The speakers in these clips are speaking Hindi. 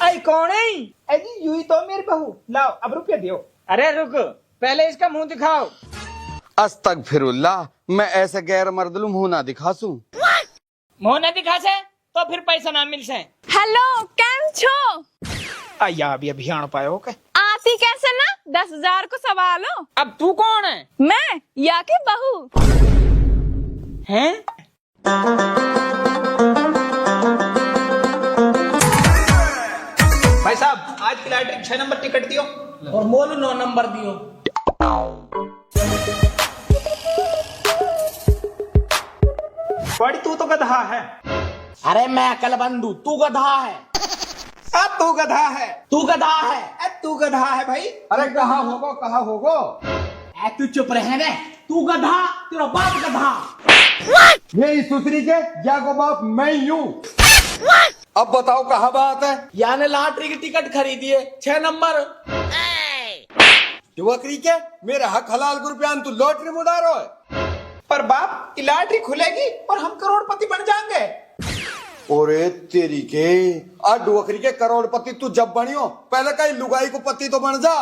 आई कौन है? अजी यूं ही तो मेरी बहू। लाओ अब रुपया दियो। अरे रुक, पहले इसका मुंह दिखाओ। अस्तगफिरुल्लाह, मैं ऐसे गैर मर्दलू मुंह ना दिखासूं। मुंह न दिखा से तो फिर पैसा ना मिल से। हेलो, केम छो? आया अभी आन पायो के। आती कैसे ना, 10,000 को सवालो। अब तू कौन है? मैं या की बहू हैं? भाई साहब आज की लॉटरी 6 नंबर टिकट दियो और मोलू 9 नंबर दियो। बड़ी तू तो गधा है। अरे मैं अकल बंधु, तू गधा है। अब तू गधा है। तू गधा है। अब तू गधा है भाई। अरे कहाँ होगो? ए तू चुप रहे रे, तू गधा, तेरा बाप गधा। मेरी सुसरी के जागो बाप मैं यूं। अब बताओ कहाँ बात है? याने लॉटरी की टिकट खरीदी है 6 नंबर। बकरी के मेरे हक हलाल को रुपया तू लॉटरी में उड़ा रहा है। पर बाप की लॉटरी खुलेगी और हम करोड़पति बन जाएंगे। ओरे तेरी के आज डुवकरी के करोड़पति तू जब बनियो पहले कहीं लुगाई को पति तो बन जा।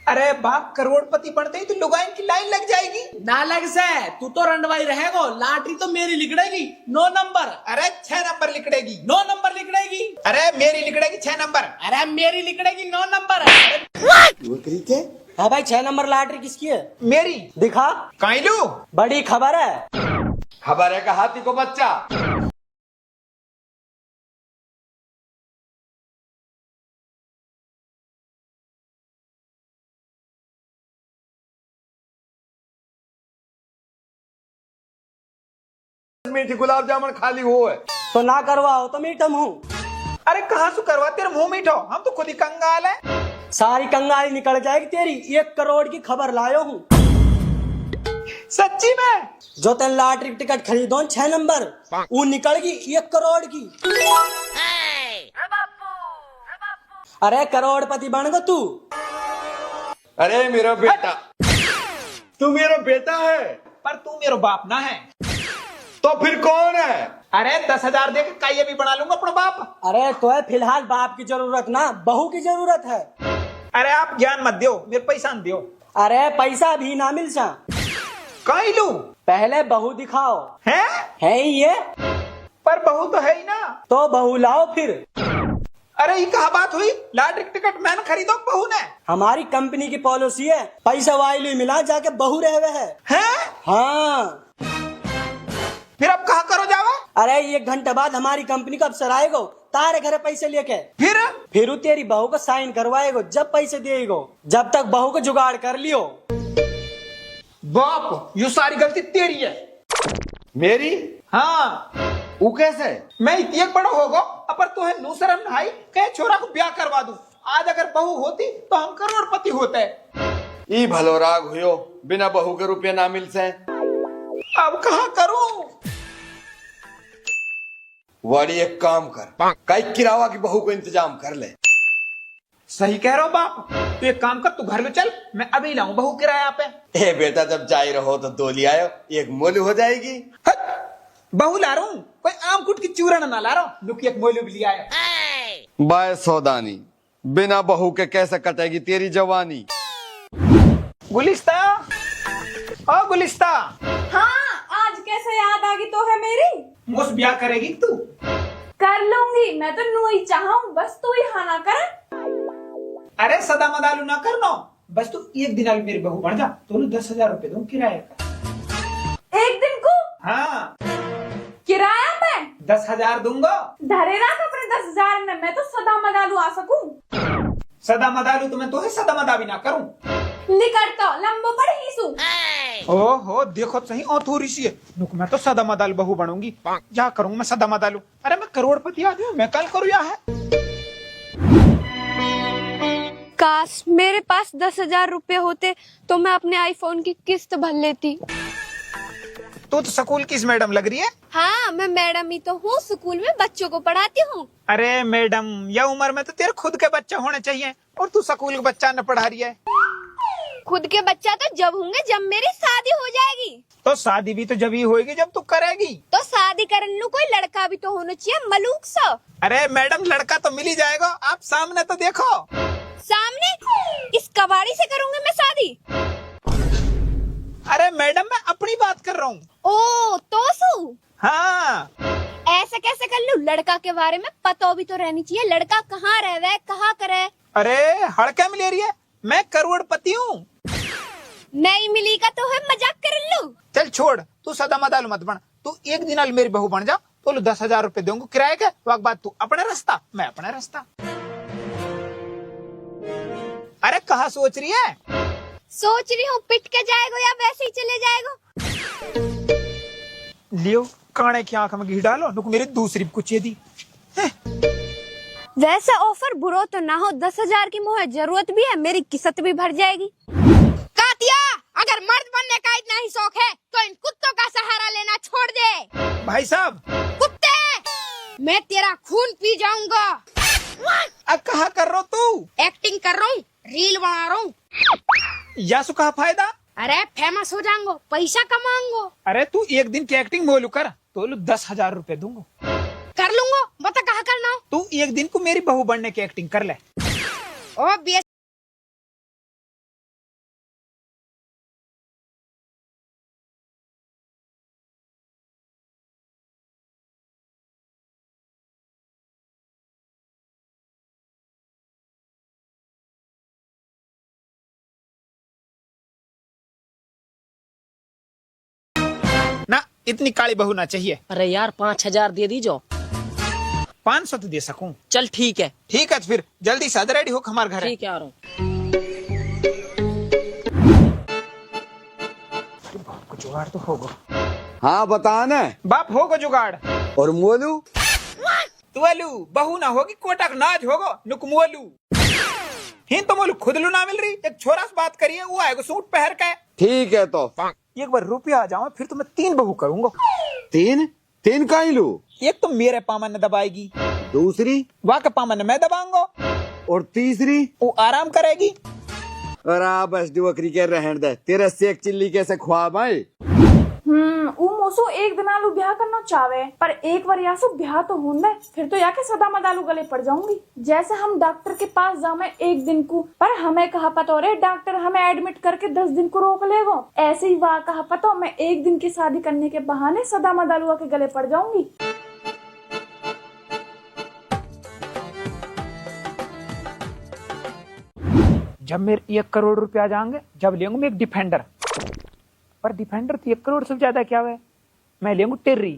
अरे बाप करोड़पति बनते ही तो लुगाइन की लाइन लग जाएगी। ना लग से, तू तो रंडवाई रहेगो। लॉटरी तो मेरी लिखड़ेगी 9 नंबर। अरे 6 नंबर लिखड़ेगी। 9 नंबर लिखड़ेगी। अरे मेरी लिखड़ेगी 6 नंबर। अरे मेरी लिखड़ेगी 9 नंबर। डुवकरी के हाँ भाई, 6 नंबर लॉटरी किसकी है? मेरी। दिखा, काइलू बड़ी खबर है। खबर है का हाथी को बच्चा। मीठी गुलाब जामुन खाली हो है तो ना करवाओ तो मीठम हूँ। अरे कहाँ से करवा, तेरे मुंह मीठो, हम तो खुद ही कंगाल है। सारी कंगाली निकल जाएगी तेरी। 1 करोड़ की खबर लायो हूँ। सच्ची में? जो तेन लॉटरी टिकट खरीदो 6 नंबर, वो निकल गई 1 करोड़ की। अरे करोड़पति बन गो तू। अरे मेरा बेटा, तू मेरा बेटा है पर तू मेरा बाप ना है। तो फिर कौन है? अरे 10,000 दे के काये भी बना लूंगा अपना बाप। अरे तो है फिलहाल बाप की जरूरत ना, बहू की जरूरत है। अरे आप ज्ञान मत दियो, मेरे पैसा न दियो। अरे पैसा भी ना मिल सा। काइलू पहले बहू दिखाओ। है ये पर बहू तो है ही ना। तो बहू लाओ फिर। अरे ये कहा बात हुई? लॉटरी टिकट मैंने खरीदो बहू ने। हमारी कंपनी की पॉलिसी है, पैसा वाइली मिला जाके बहू रहे है। हाँ। फिर अब कहा करो जावा? अरे 1 घंटे बाद हमारी कंपनी का अफसर आएगो तारे घर पैसे लेके। फिर तेरी बहू को साइन करवाएगो, जब पैसे देगो। जब तक बहू को जुगाड़ कर लियो। बाप ये सारी गलती तेरी है। मेरी? हाँ। वो कैसे? मैं इतनी बड़ा होगा अपर तो है नूसरम नहाई कहे छोरा को ब्याह करवा दूं। आज अगर बहू होती तो हम करोड़पति होते। ई भलो राग हुयो, बिना बहू के रुपये ना मिल से। अब कहा करूं? वाड़ी एक काम कर, कई किरावा की बहू को इंतजाम कर ले। सही कह रहा हो बाप। तू एक काम कर, तू घर में चल, मैं अभी लाऊं बहू किराया पे। ए बेटा जब जाई रहो तो दो ले आयो, एक मोलू हो जाएगी। बहू ला रहा हूँ, कोई आम कुट की चूरन ना ला रहा हूँ। लुक एक मोलू भी लिया है। बाय सौदानी, बिना बहू के कैसे कटेगी तेरी जवानी। गुलिस्ता, ओ गुलिस्ता। हाँ, आज कैसे याद आ गई तो है मेरी। मुझसे ब्याह करेगी तू? कर लूंगी, मैं तो नू ही चाहूँ, बस तू ही हाँ ना कर। अरे सदा मदालू ना करना, बस तू एक दिन अभी मेरी बहू बन जा, तो 10,000 रुपए दूं किराए का। 1 दिन को? हाँ। किराया पे 10,000 दूंगा। धरे रख अपने 10,000 में, मैं तो सदा मदालू आ सकूं। सदा मदालू तो मैं तो है सदा मदा भी ना करूं। निकट तो लंबो पड़ ही सू। ओहो देखो सही औथोरी सी है। रुक मैं तो सदा मदालू बहू बनूंगी। क्या करूं मैं सदा मदालू? अरे मैं करोड़पति आदमी हूं, मैं कल करूं या है। काश मेरे पास 10,000 रुपए होते तो मैं अपने आईफोन की किस्त भर लेती। तू तो स्कूल की मैडम लग रही है। हाँ, मैं मैडम ही तो हूँ, स्कूल में बच्चों को पढ़ाती हूँ। अरे मैडम, यह उम्र में तो तेरे खुद के बच्चे होने चाहिए और तू स्कूल के बच्चा न पढ़ा रही है। खुद के बच्चा तो जब होंगे जब मेरी शादी हो जाएगी। तो शादी भी तो जब ही होगी जब तू करेगी। तो शादी कर लूं, कोई लड़का भी तो होना चाहिए मलूक सा। अरे मैडम लड़का तो मिल ही जाएगा, आप सामने तो देखो। सामने? इस कबाड़ी से करूंगी मैं शादी? अरे मैडम मैं अपनी बात कर रहा हूँ। ओ तो सू हाँ ऐसा कैसे कर लूं? लड़का के बारे में पता भी तो रहनी चाहिए। लड़का कहाँ रहे, कहाँ करे? अरे हड़का मिले रही है, मैं करोड़पति हूँ। नहीं मिली का तो है मजाक कर लूं। चल छोड़, तू सदा मदाल मत बन। तू एक दिन आल मेरी बहू बन जा तो 10,000 रुपए दूंगा किराए के। वक्त बाद तू अपना रास्ता, मैं अपना रास्ता। अरे कहाँ सोच रही है? सोच रही हूँ पिट के जाएगा या वैसे ही चले जाएगा। लियो काने की आंख में घी डालो, नुक मेरी दूसरी कुछ दी। वैसा ऑफर बुरा तो ना हो, 10,000 की मुझे जरूरत भी है, मेरी किस्मत भी भर जाएगी। कातिया, अगर मर्द बनने का इतना ही शौक है तो इन कुत्तों का सहारा लेना छोड़ दे। भाई साहब कुत्ते, मैं तेरा खून पी जाऊंगा। अब कहा कर रहा हो तू? एक्टिंग कर रहा हूँ, रील बना रहा हूँ। यासु कहा फायदा? अरे फेमस हो जाऊंगा, पैसा कमाऊंगा। अरे तू एक दिन की एक्टिंग बोलू कर तो 10,000 रुपए दूंगा। कर लूंगा, बता कहाँ करना। तू एक दिन को मेरी बहू बनने की एक्टिंग कर ले। ओ बेस ना इतनी काली बहू ना चाहिए। अरे यार 5,000 दे दीजो। 500 तो दे सकूं। चल ठीक है। ठीक है तो फिर जल्दी से रेडी हो, हमारे घर है। ठीक है आ रहा हूँ। कुछ जुगाड़ तो होगा। हाँ बता न। बाप होगा जुगाड़। और मोलू? तुअलू बहू ना होगी, कोटक नाच होगा नुकमोलू। हिन तो मोलू खुद लू ना मिल रही। एक छोरा से बात करिए, वो आएगा सूट पहन के। ठीक है तो एक बार रुपया आ जाओ फिर तो मैं 3 बहू करूंगा। 3 का ही लू? एक तो मेरे पामन ने दबाएगी, दूसरी? वहाँ का पामन मैं दबाऊंगा, और तीसरी? वो आराम करेगी। अरे बस बकरी के रहन दे, तेरे सेक चिल्ली कैसे ख्वाब आए? ऊ मोसो एक दिन आलू ब्याह करना चाहे, पर एक बार यासु ब्याह तो होंगे, फिर तो याके सदा मदालू गले पड़ जाऊंगी। जैसे हम डॉक्टर के पास जामे एक दिन को, पर हमें कहा पता रे डॉक्टर हमें एडमिट करके 10 दिन को रोक लेगो। ऐसे ही वहाँ कहा पता मैं एक दिन की शादी करने के बहाने सदा मदालुआ के गले पड़ जाऊंगी। जब मेरे 1 करोड़ रुपया आ जाएंगे, जब लेंगे मैं एक डिफेंडर। पर डिफेंडर तो 1 करोड़ से ज्यादा क्या है। मैं लेंगे टिर्री।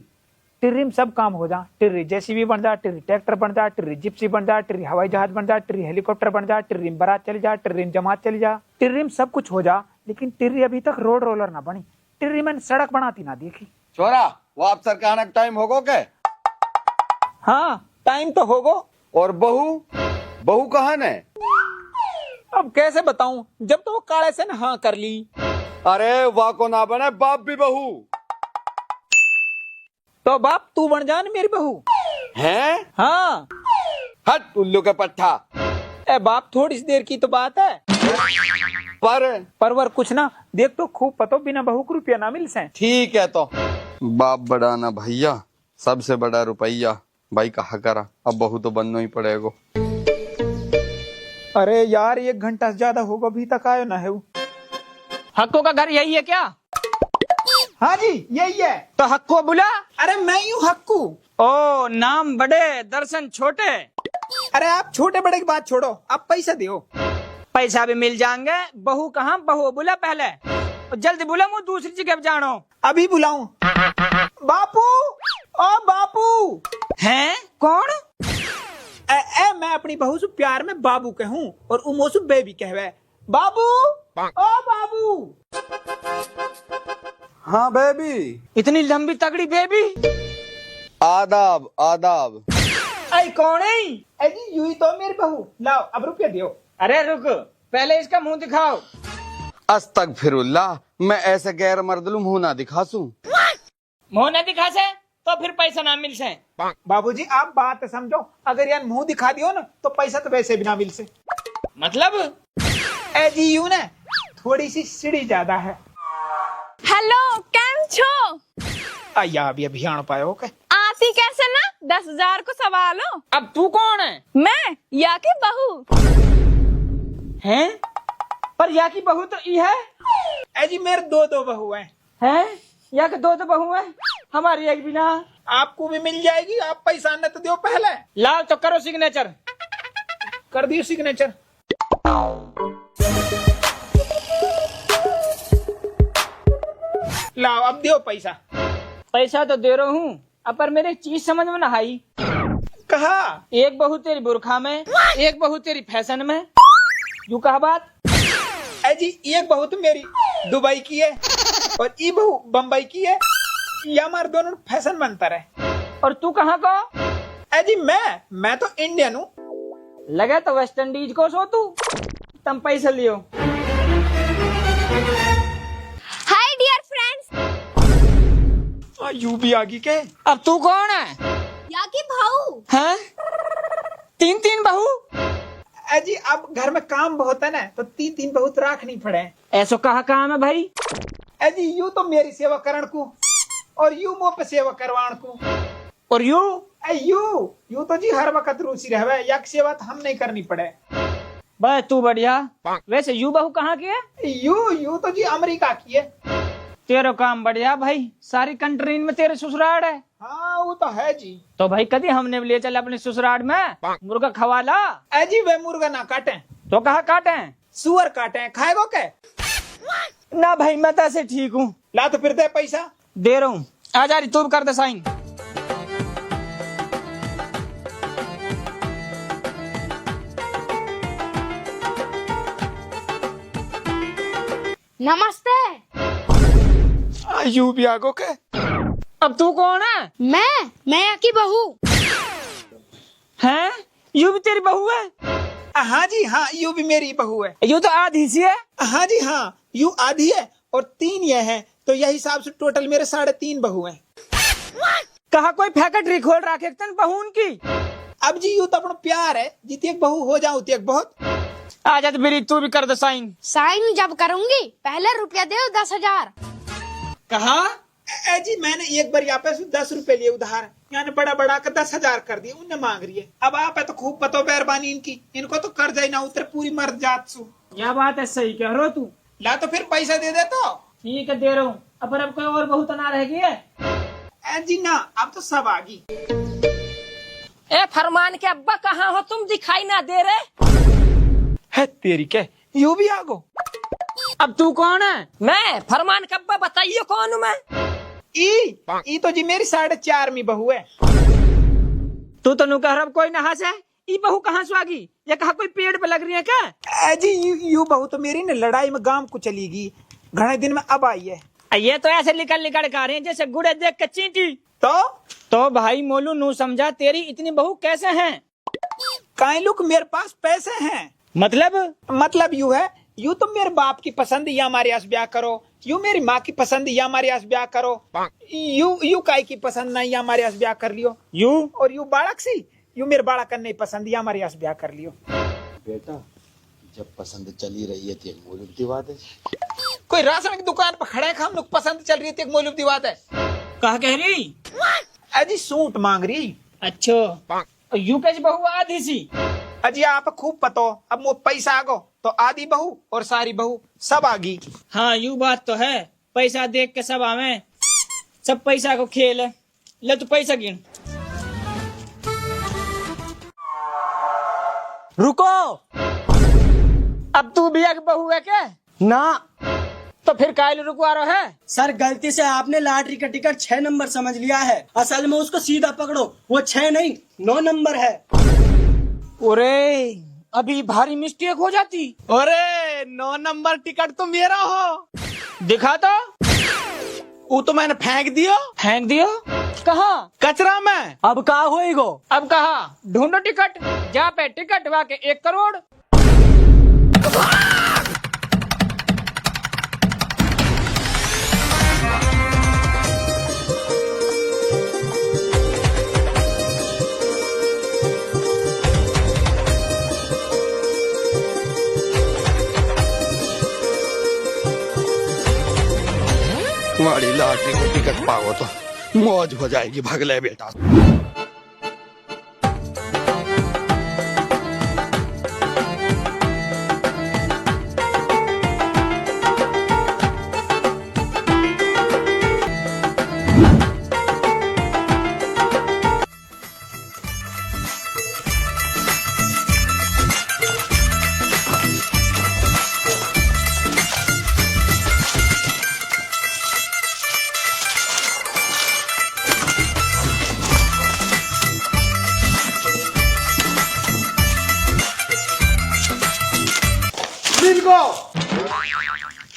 टिर्री में सब काम हो जा। टिर्री जेसीबी बन जा, टिर्री ट्रैक्टर बन जा, टिर्री जिप्सी बन जा, टिर्री हवाई जहाज बन जा, टिर्री हेलीकॉप्टर बन जा, टिर्री में बारात चली जा, टिर्री में जमात चली जा। टिर्री में सब कुछ हो जा, लेकिन टिर्री अभी तक रोड रोलर ना बनी। टिर्री मैंने सड़क बनाती ना देखी। छोरा वो आप सर का टाइम होगो के? हाँ टाइम तो होगो। और बहू कहाँ ने? अब कैसे बताऊं, जब तो वो काले से ना हाँ कर ली। अरे वाह को ना बने बाप भी बहू। तो बाप तू बन जा मेरी बहू। हैं? हाँ। हट उल्लू का पट्टा। ए बाप थोड़ी सी देर की तो बात है। परवर कुछ ना देख तो खूब पतो, बिना बहू को रुपया ना मिल से। ठीक है तो बाप बड़ा ना भैया, सबसे बड़ा रुपया। भाई कहा करा, अब बहू तो बनना ही पड़ेगा। अरे यार 1 घंटा से ज्यादा होगा, अभी तक आयो ना है वो। हक्को का घर यही है क्या? हाँ जी यही है। तो हक्को बुला। अरे मैं ही हूँ हक्कू। ओ नाम बड़े दर्शन छोटे। अरे आप छोटे बड़े की बात छोड़ो, आप पैसा दो। पैसा भी मिल जाएंगे। बहू कहाँ, बहू बुला पहले। जल्दी बुला, मुझे दूसरी जगह जानो। अभी बुलाऊं? बापू, ओ बापू। हैं कौन? मैं अपनी बहू से प्यार में बाबू कहूँ और उमोसु बेबी कहवे। बाबू, ओ बाबू। हाँ बेबी। इतनी लंबी तगड़ी बेबी। आदाब आदाब। आई कौन है? अजी यूं ही तो मेरी बहू। लाओ अब रुपया दियो। अरे रुक, पहले इसका मुंह दिखाओ। अस्तगफिरुल्लाह, मैं ऐसे गैर मर्दलू मुंह ना दिखासूं। मुंह न दिखा से तो फिर पैसा ना मिल से। बाबूजी आप बात समझो, अगर यार मुंह दिखा दियो ना तो पैसा तो वैसे भी ना मिल से। मतलब? ए जी यूं ना, थोड़ी सी सीढ़ी ज्यादा है। हेलो केम छो? आया अभी अभियान पायो के आती कैसे ना 10,000 को सवालो। अब तू कौन है? मैं या की बहू। हैं? पर या की बहू तो ई है। ए जी मेरे दो बहू हैं? या के दो बहू है, हमारी एक भी ना। आपको भी मिल जाएगी, आप पैसा न तो दो पहले। लाओ तो करो सिग्नेचर। कर दियो सिग्नेचर। लाओ अब दो पैसा। पैसा तो दे रहा हूँ, अब पर मेरे चीज समझ में ना आई। कहा? एक बहू तेरी बुरखा में, एक बहू तेरी फैशन में। यूं कहा बात? ए जी एक बहू तो मेरी दुबई की है और ई बहू बम्बई की है। ये हमारे दोनों फैशन बनता रहे। और तू कहाँ का? ए जी मैं तो इंडियन हूँ। लगे तो वेस्ट इंडीज को सो तू। तुम पैसा लियो। Hi dear friends. यू भी आगी के। अब तू कौन है? या की भाऊ। हैं? तीन बहू? ए जी अब घर में काम बहुत है ना, तो तीन बहुत रखनी पड़े। ऐसो कहा काम है भाई? ए जी यू तो मेरी सेवा करण को और यू मुँह पे सेवा करवाण को। और यू? यू तो जी हर वक्त रूसी रहे, यक सेवा तो हम नहीं करनी पड़े। बस तू बढ़िया। वैसे यू बहू कहाँ की है? यू तो जी अमेरिका की है। तेरा काम बढ़िया भाई, सारी कंट्री में तेरे ससुराल है। हाँ वो तो है जी। तो भाई कभी हमने भी ले चल अपने ससुराल में मुर्गा खवाला। ए जी वे मुर्गा ना काटे तो कहा काटे? सुअर काटे, खाएगो के? ना भाई मैं तो ऐसे ठीक हूँ। ला तो फिर दे पैसा। दे रहा हूँ, आ जा रही तू भी कर दे साइन। नमस्ते। यू भी आगो के। अब तू कौन है? मैं या की बहू। हैं? यू भी तेरी बहू है? हाँ जी हाँ, यू भी मेरी बहू है। यू तो आधी सी है। हाँ जी हाँ, यू आधी है और 3 ये है, तो यह हिसाब से टोटल मेरे 3.5 बहू हैं। कहा कोई फैक्ट्री खोल रखे तन बहू उनकी। अब जी यू तो अपना प्यार है, जितनी एक बहू हो जाऊँ उतनी एक बहुत। आ जा तो मेरी तू भी कर दे साइन। साइन जब करूंगी पहले रुपया दे 10,000। कहा? ए जी मैंने एक बार यहाँ पे 10 रुपए लिए उधार, यानी बड़ा कर 10,000 कर दिए। उन्हें मांग रही है। अब आप है तो खूब पतो मेहरबानी इनकी, इनको तो कर जाए ना उतर पूरी मर्द जात सु। क्या बात है, सही कह रहे हो तू। ला तो फिर पैसा दे दे तो। ठीक है दे रहा हूँ। अब कोई और बहू तो ना रहेगी है? ए जी ना, अब तो सब आगी। ए फरमान के अब्बा कहाँ हो तुम, दिखाई ना दे रहे? है तेरी के, यू भी आगो। अब तू कौन है? मैं फरमान का अब्बा, बताइए कौन हूँ मैं? ई तो जी मेरी 4.5 बहू है। तू तो नु कह रहा कोई नहास है। ई बहू कहाँ से आ गई? ये कहा कोई पेड़ पे लग रही है क्या? ए जी यू बहू तो मेरी ने लड़ाई में गांव को चली गई, घने दिन में अब आई है। ये तो ऐसे निकल कर रहे हैं जैसे गुड़े देख के चींटी। तो भाई मोलू नू समझा, तेरी इतनी बहू कैसे हैं? काई लुक मेरे पास पैसे हैं। मतलब यू है, यू तो मेरे बाप की पसंद या हमारे यहाँ ब्याह करो, यू मेरी माँ की पसंद या हमारे यहाँ ब्याह करो, यू काई की पसंद नहीं या हमारे यहाँ ब्याह कर लियो, यू और यू बालक सी, यू मेरे बालक करने पसंद या हमारे यहाँ ब्याह कर लियो। बेटा जब पसंद चली रही है तो मूल्य दिवा दे। कोई राशन की दुकान पर खड़े हम लोग, पसंद चल रही थी, एक मूल्य दिवा दे। कहा कह रही? अजी सूट मांग रही। अच्छा यू कैसे बहू आधी सी? अजी आप खूब पतो, अब वो पैसा आगो तो आधी बहू और सारी बहू सब आगी। हाँ यू बात तो है, पैसा देख के सब आवे, सब पैसा को खेल है। ले तू पैसा गिन। रुको। अब तू भी एक बहू है क्या? ना तो फिर कायल रुकवा रहा है? सर गलती से आपने लॉटरी का टिकट 6 नंबर समझ लिया है, असल में उसको सीधा पकड़ो, वो 6 नहीं 9 नंबर है। ओरे अभी भारी मिस्टेक हो जाती। अरे 9 नंबर टिकट तो मेरा हो। दिखा तो। वो तो मैंने फेंक दियो। फेंक दियो? कहाँ? कचरा में। अब कहा होएगो? अब कहा ढूंढो टिकट, जा पे टिकट वाके 1 करोड़। तुम्हारी लॉटरी को टिकट पाओ तो मौज हो जाएगी। भगले बेटा।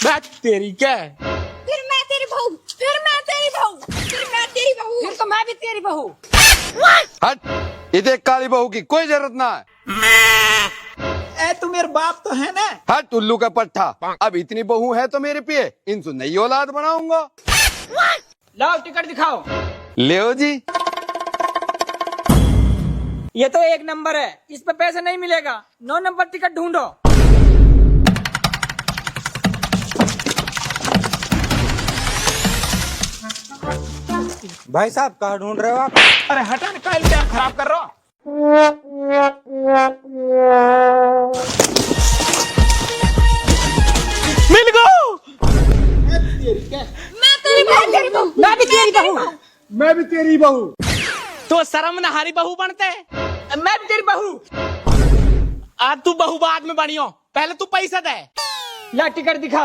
बैठ तेरी क्या है? फिर मैं तेरी बहू, फिर मैं तेरी बहू, फिर मैं तेरी बहू, फिर तो मैं भी तेरी बहू। हट, इधर काली बहू की कोई जरूरत ना है। ए तू मेरे बाप तो है ना? हट उल्लू का पट्टा। अब इतनी बहू है तो मेरे पे इनसे नई औलाद बनाऊंगा। लाओ टिकट दिखाओ। ले जी। ये तो 1 नंबर है, इस पे पैसे नहीं मिलेगा। 9 नंबर टिकट ढूंढो। भाई साहब कहाँ ढूंढ रहे हो आप? अरे हटा ना, कल टाइम खराब कर रहा हूं। मिल गो। मैं तेरी बहू, मैं भी तेरी बहू। मैं भी तेरी बहू। तो शर्म नहारी बहू बनते। मैं भी तेरी बहू। आज तू बहू बाद में बनियो, पहले तू पैसा दे। ला टिकट दिखा।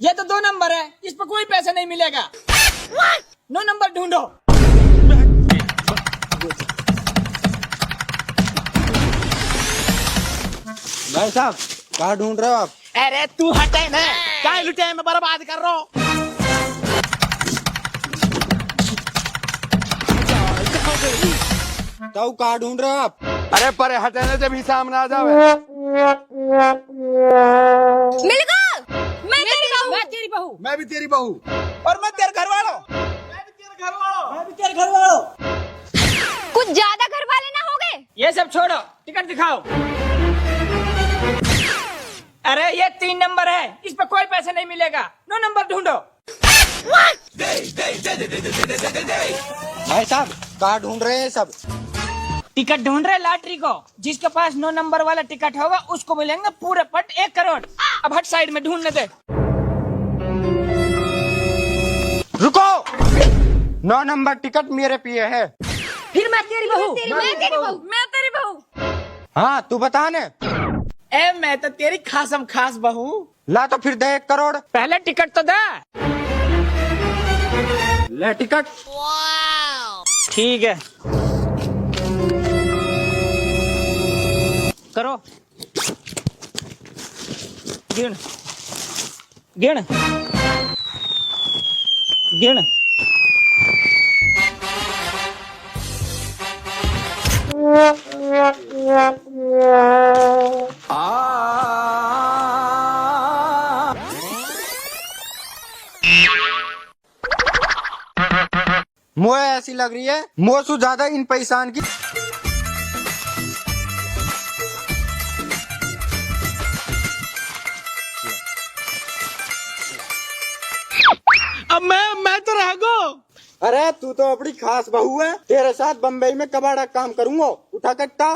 ये तो 2 नंबर है, इस पर कोई पैसा नहीं मिलेगा। 9 नंबर ढूंढो। भाई साहब कहाँ ढूंढ रहे हो आप? अरे तू हटे ना, क्या लुटे में बर्बाद कर रहा हूं। ताऊ कहाँ ढूंढ रहे हो आप? अरे परे हटाने जब ही सामने आ जाओ। मिल गो। मैं तेरी बहू, मैं तेरी बहू। मैं भी तेरी बहू। और मैं तेरे घर वालों। मैं भी तेरे घर वालों। मैं भी तेरे घर वालों। कुछ ज्यादा घर वाले ना हो गए? ये सब छोड़ो, टिकट दिखाओ। अरे ये 3 नंबर है, इस पे कोई पैसा नहीं मिलेगा। 9 नंबर ढूंढो। भाई साहब कहाँ ढूंढ रहे हैं सब? टिकट ढूंढ रहे लॉटरी को। जिसके पास 9 नंबर वाला टिकट होगा उसको मिलेंगे पूरे पट 1 करोड़। अब हट साइड में ढूंढने दे। रुको, 9 नंबर टिकट मेरे पिए है। फिर मैं तेरी बहू, मैं तेरी बहू, मैं तेरी बहू। हाँ तू बता ने। ए मैं तो तेरी खासम खास बहू। ला तो फिर दे 1 करोड़। पहले टिकट तो दे। ले टिकट। ठीक है, करो। गिन गिन गिन। मुझे ऐसी लग रही है मोसू ज्यादा इन पैसान की। अब मैं तो रह गो। अरे तू तो अपनी खास बहू है, तेरे साथ बम्बई में कबाड़ा काम करूंगा। उठा कट्टा।